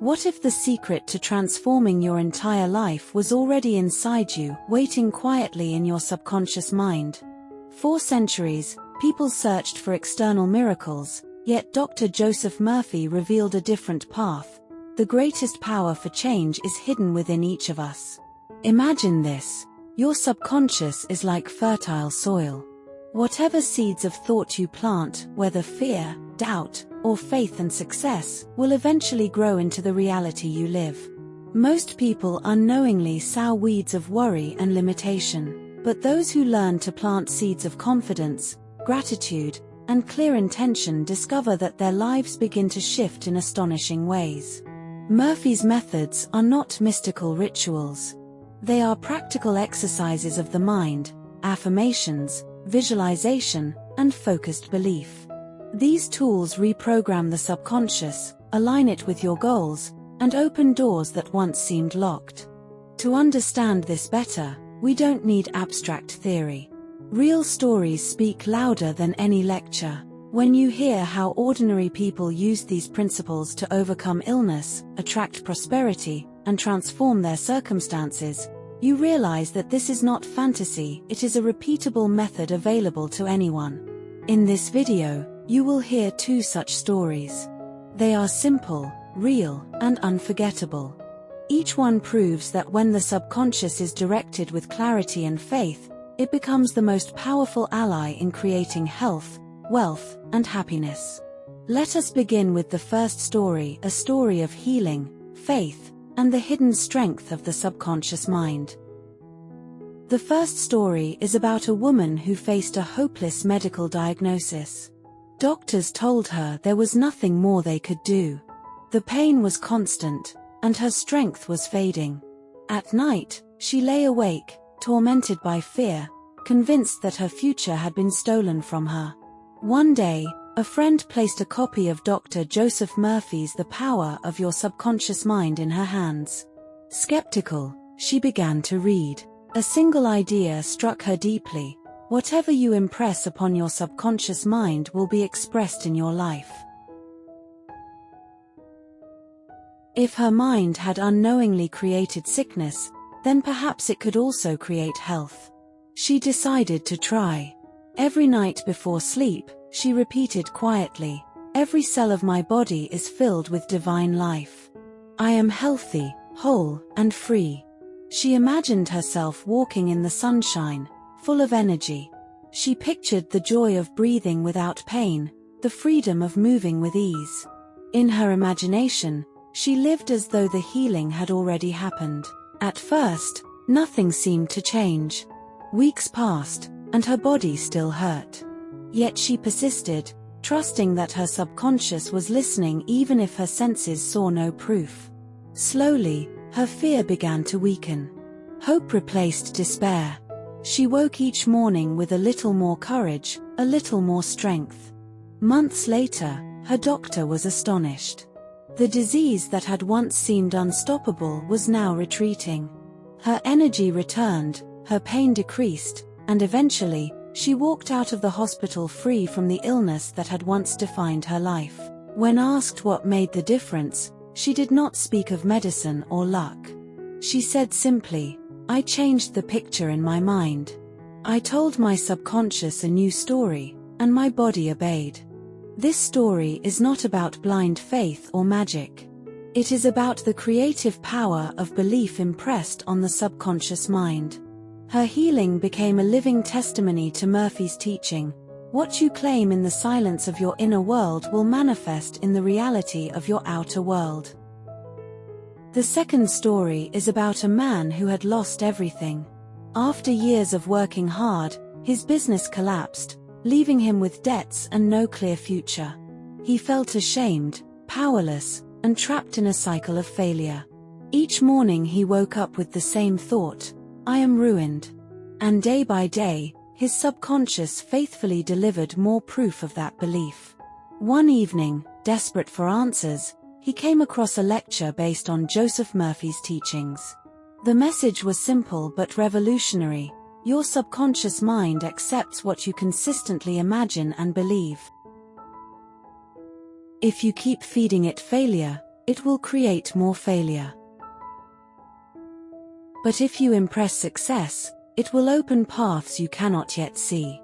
What if the secret to transforming your entire life was already inside you, waiting quietly in your subconscious mind? For centuries, people searched for external miracles, yet Dr. Joseph Murphy revealed a different path. The greatest power for change is hidden within each of us. Imagine this. Your subconscious is like fertile soil. Whatever seeds of thought you plant, whether fear, doubt, or faith and success, will eventually grow into the reality you live. Most people unknowingly sow weeds of worry and limitation, but those who learn to plant seeds of confidence, gratitude, and clear intention discover that their lives begin to shift in astonishing ways. Murphy's methods are not mystical rituals. They are practical exercises of the mind, affirmations, visualization, and focused belief. These tools reprogram the subconscious, align it with your goals, and open doors that once seemed locked. To understand this better, we don't need abstract theory. Real stories speak louder than any lecture. When you hear how ordinary people use these principles to overcome illness, attract prosperity, and transform their circumstances, you realize that this is not fantasy, it is a repeatable method available to anyone. In this video, you will hear 2 such stories. They are simple, real, and unforgettable. Each one proves that when the subconscious is directed with clarity and faith, it becomes the most powerful ally in creating health, wealth, and happiness. Let us begin with the first story, a story of healing, faith, and the hidden strength of the subconscious mind. The first story is about a woman who faced a hopeless medical diagnosis. Doctors told her there was nothing more they could do. The pain was constant, and her strength was fading. At night, she lay awake, tormented by fear, convinced that her future had been stolen from her. One day, a friend placed a copy of Dr. Joseph Murphy's The Power of Your Subconscious Mind in her hands. Skeptical, she began to read. A single idea struck her deeply. Whatever you impress upon your subconscious mind will be expressed in your life. If her mind had unknowingly created sickness, then perhaps it could also create health. She decided to try. Every night before sleep, she repeated quietly, "Every cell of my body is filled with divine life. I am healthy, whole, and free." She imagined herself walking in the sunshine, full of energy. She pictured the joy of breathing without pain, the freedom of moving with ease. In her imagination, she lived as though the healing had already happened. At first, nothing seemed to change. Weeks passed, and her body still hurt. Yet she persisted, trusting that her subconscious was listening even if her senses saw no proof. Slowly, her fear began to weaken. Hope replaced despair. She woke each morning with a little more courage, a little more strength. Months later, her doctor was astonished. The disease that had once seemed unstoppable was now retreating. Her energy returned, her pain decreased, and eventually, she walked out of the hospital free from the illness that had once defined her life. When asked what made the difference, she did not speak of medicine or luck. She said simply, "I changed the picture in my mind. I told my subconscious a new story, and my body obeyed." This story is not about blind faith or magic. It is about the creative power of belief impressed on the subconscious mind. Her healing became a living testimony to Murphy's teaching. What you claim in the silence of your inner world will manifest in the reality of your outer world. The second story is about a man who had lost everything. After years of working hard, his business collapsed, leaving him with debts and no clear future. He felt ashamed, powerless, and trapped in a cycle of failure. Each morning he woke up with the same thought, "I am ruined." And day by day, his subconscious faithfully delivered more proof of that belief. One evening, desperate for answers, he came across a lecture based on Joseph Murphy's teachings. The message was simple but revolutionary. Your subconscious mind accepts what you consistently imagine and believe. If you keep feeding it failure, it will create more failure. But if you impress success, it will open paths you cannot yet see.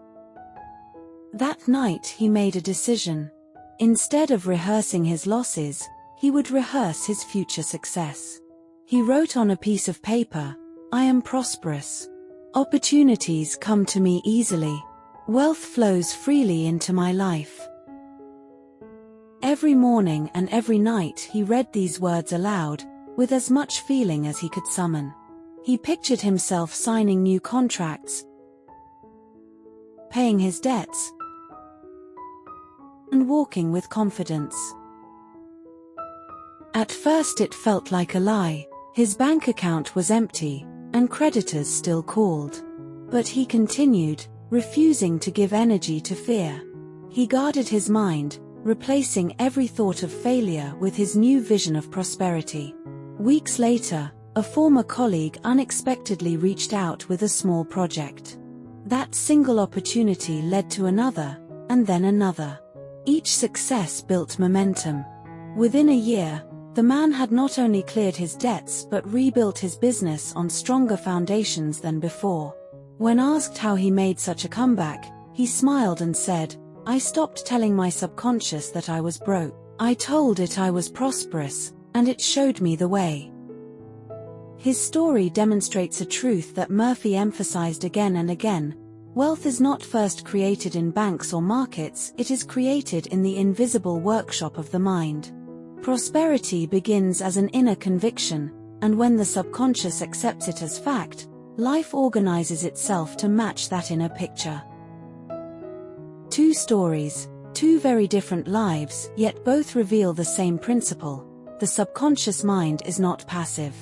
That night he made a decision. Instead of rehearsing his losses, he would rehearse his future success. He wrote on a piece of paper, "I am prosperous. Opportunities come to me easily. Wealth flows freely into my life." Every morning and every night he read these words aloud, with as much feeling as he could summon. He pictured himself signing new contracts, paying his debts, and walking with confidence. At first it felt like a lie. His bank account was empty, and creditors still called. But he continued, refusing to give energy to fear. He guarded his mind, replacing every thought of failure with his new vision of prosperity. Weeks later, a former colleague unexpectedly reached out with a small project. That single opportunity led to another, and then another. Each success built momentum. Within a year, the man had not only cleared his debts but rebuilt his business on stronger foundations than before. When asked how he made such a comeback, he smiled and said, "I stopped telling my subconscious that I was broke. I told it I was prosperous, and it showed me the way." His story demonstrates a truth that Murphy emphasized again and again. Wealth is not first created in banks or markets, it is created in the invisible workshop of the mind. Prosperity begins as an inner conviction, and when the subconscious accepts it as fact, life organizes itself to match that inner picture. Two stories, two very different lives, yet both reveal the same principle. The subconscious mind is not passive.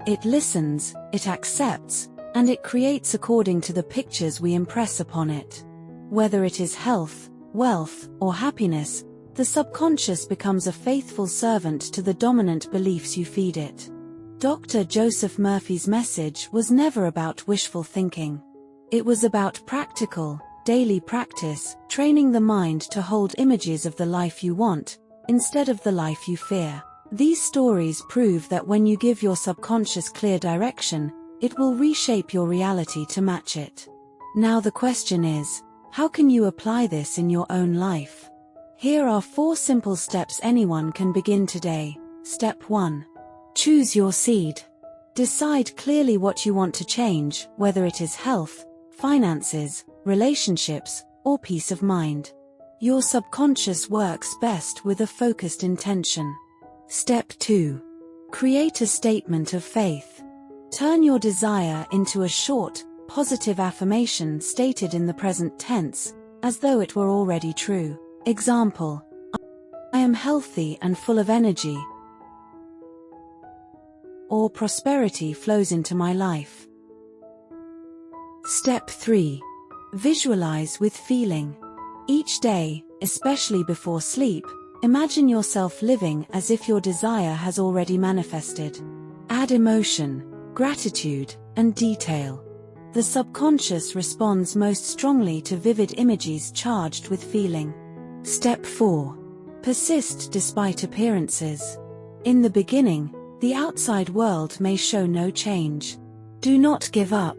It listens, it accepts, and it creates according to the pictures we impress upon it. Whether it is health, wealth, or happiness, the subconscious becomes a faithful servant to the dominant beliefs you feed it. Dr. Joseph Murphy's message was never about wishful thinking. It was about practical, daily practice, training the mind to hold images of the life you want, instead of the life you fear. These stories prove that when you give your subconscious clear direction, it will reshape your reality to match it. Now the question is, how can you apply this in your own life? Here are 4 simple steps anyone can begin today. Step 1. Choose your seed. Decide clearly what you want to change, whether it is health, finances, relationships, or peace of mind. Your subconscious works best with a focused intention. Step 2. Create a statement of faith. Turn your desire into a short, positive affirmation stated in the present tense, as though it were already true. Example: I am healthy and full of energy. Or prosperity flows into my life. Step 3. Visualize with feeling. Each day, especially before sleep, imagine yourself living as if your desire has already manifested. Add emotion, gratitude, and detail. The subconscious responds most strongly to vivid images charged with feeling. Step 4. Persist despite appearances. In the beginning, the outside world may show no change. Do not give up.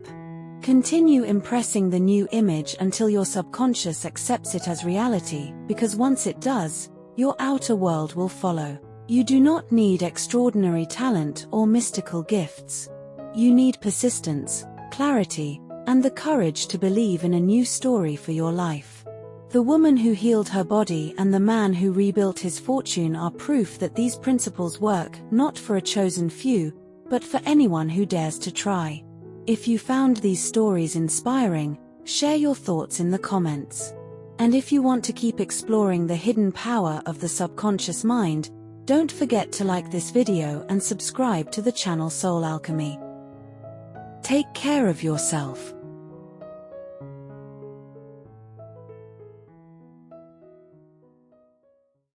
Continue impressing the new image until your subconscious accepts it as reality, because once it does, your outer world will follow. You do not need extraordinary talent or mystical gifts. You need persistence, clarity, and the courage to believe in a new story for your life. The woman who healed her body and the man who rebuilt his fortune are proof that these principles work not for a chosen few, but for anyone who dares to try. If you found these stories inspiring, share your thoughts in the comments. And if you want to keep exploring the hidden power of the subconscious mind, don't forget to like this video and subscribe to the channel Soul Alchemy. Take care of yourself.